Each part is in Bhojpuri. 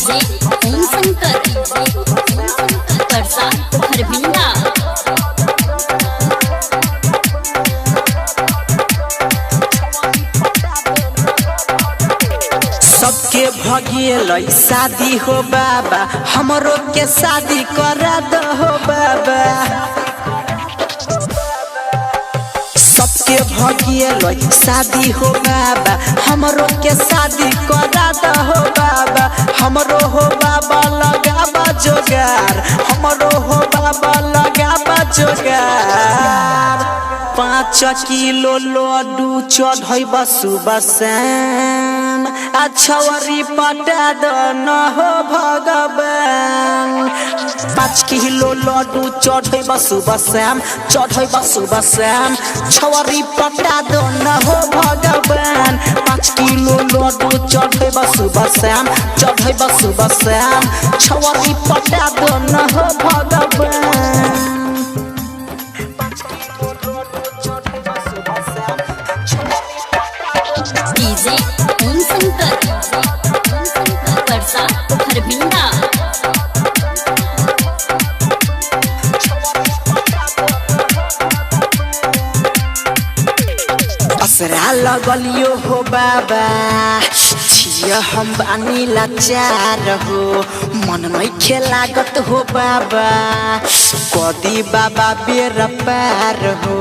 डीजे ओम शंकर परसा हरभिंडा। सबके भगियल शादी हो बाबा, हमरो के शादी करा दहो बाबा। सबके भगियल शादी हो बाबा, हमरो के शादी करा दहो बाबा। हमरो हो बाबा लगाबा जोगार, हमरो हो बाबा लगाबा जोगार। 5 किलो लड्डू चढ़ैबा सुबह शाम, छवरी पटा दन हो भगवान। 5 किलो लड्डू चढ़ैबा सुबह शाम, चढ़ैबा सुबह शाम, छवरी पटा दन हो भगवान। 5 किलो लड्डू चढ़ैबा सुबह शाम, चढ़ैबा सुबह शाम, छवरी पटा दन हो भगवान। डीजे ओम शंकर परसा हरभिंडा। असरा लगलियो हो बाबा, छिया हम बानी लाचार हो। मन नइखे लागत हो बाबा, कदी बाबा बेरा पार हो।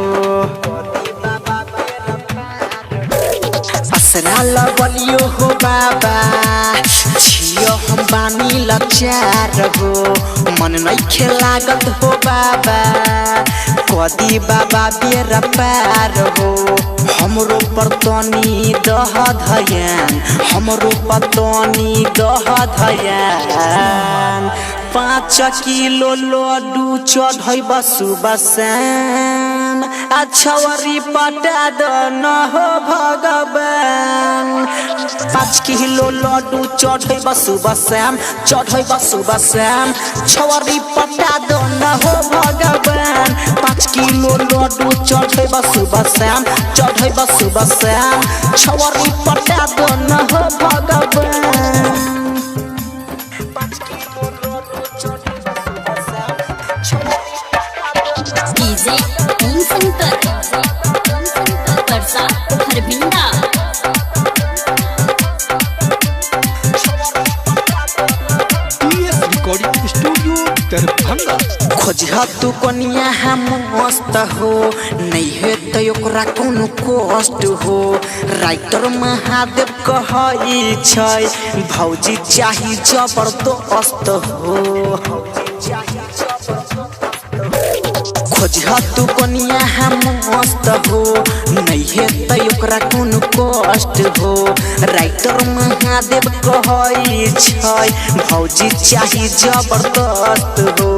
असरा लगलियो हो बाबा, छिया हम बानी लाचार हो। मन नइखे लागत हो बाबा, कदी बाबा बेरा पार हो। हमरो पर तनी दह धयान, हमरो पर तनी दह धयान। 5 किलो लड्डू चढ़ैबा सुबह शाम, छवरी पटा दन हो भगवान। 5 किलो लड्डू चढ़ैबा सुबह शाम, चढ़ैबा सुबह शाम, छवरी पटा दन हो भगवान। 5 किलो लड्डू चढ़ैबा सुबह शाम, चढ़ैबा सुबह शाम, छवरी पटा दन हो भगवान। DJ Om Shankar Parsa Harbhinda. Recording studio Darbhanga. खोजह तू कनिया हम मस्त हो, नहीं है तो ओकरा कोनो कष्ट हो। राइटर महादेव कहै छै, भौजी चाही जबरदस्त हो। खोजह तू कनिया हम मस्त हो, नहीं है तो ओकरा कोनो कष्ट हो। राइटर महादेव कहै छै, भौजी चाही जबरदस्त हो।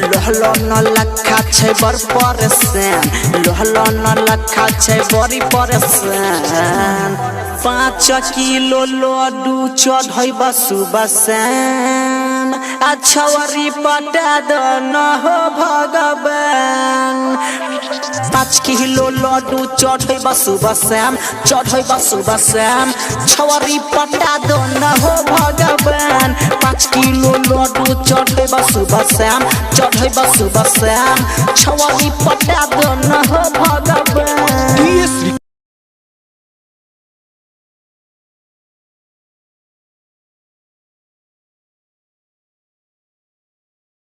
लहलो न लखा छै बड़ परेशान, लहलो न लखा छै बड़ी परेशान। 5 किलो लड्डू चढ़ैबा सुबह शाम, छवरी पटा दन हो भगवान। 5 किलो लड्डू चढ़ैबा सुबह शाम, चढ़ैबा सुबह शाम, छवरी पटा दन हो भगवान। 5 किलो लड्डू चढ़ैबा सुबह शाम, चढ़ैबा सुबह शाम, छवरी पटा दन हो भगवान।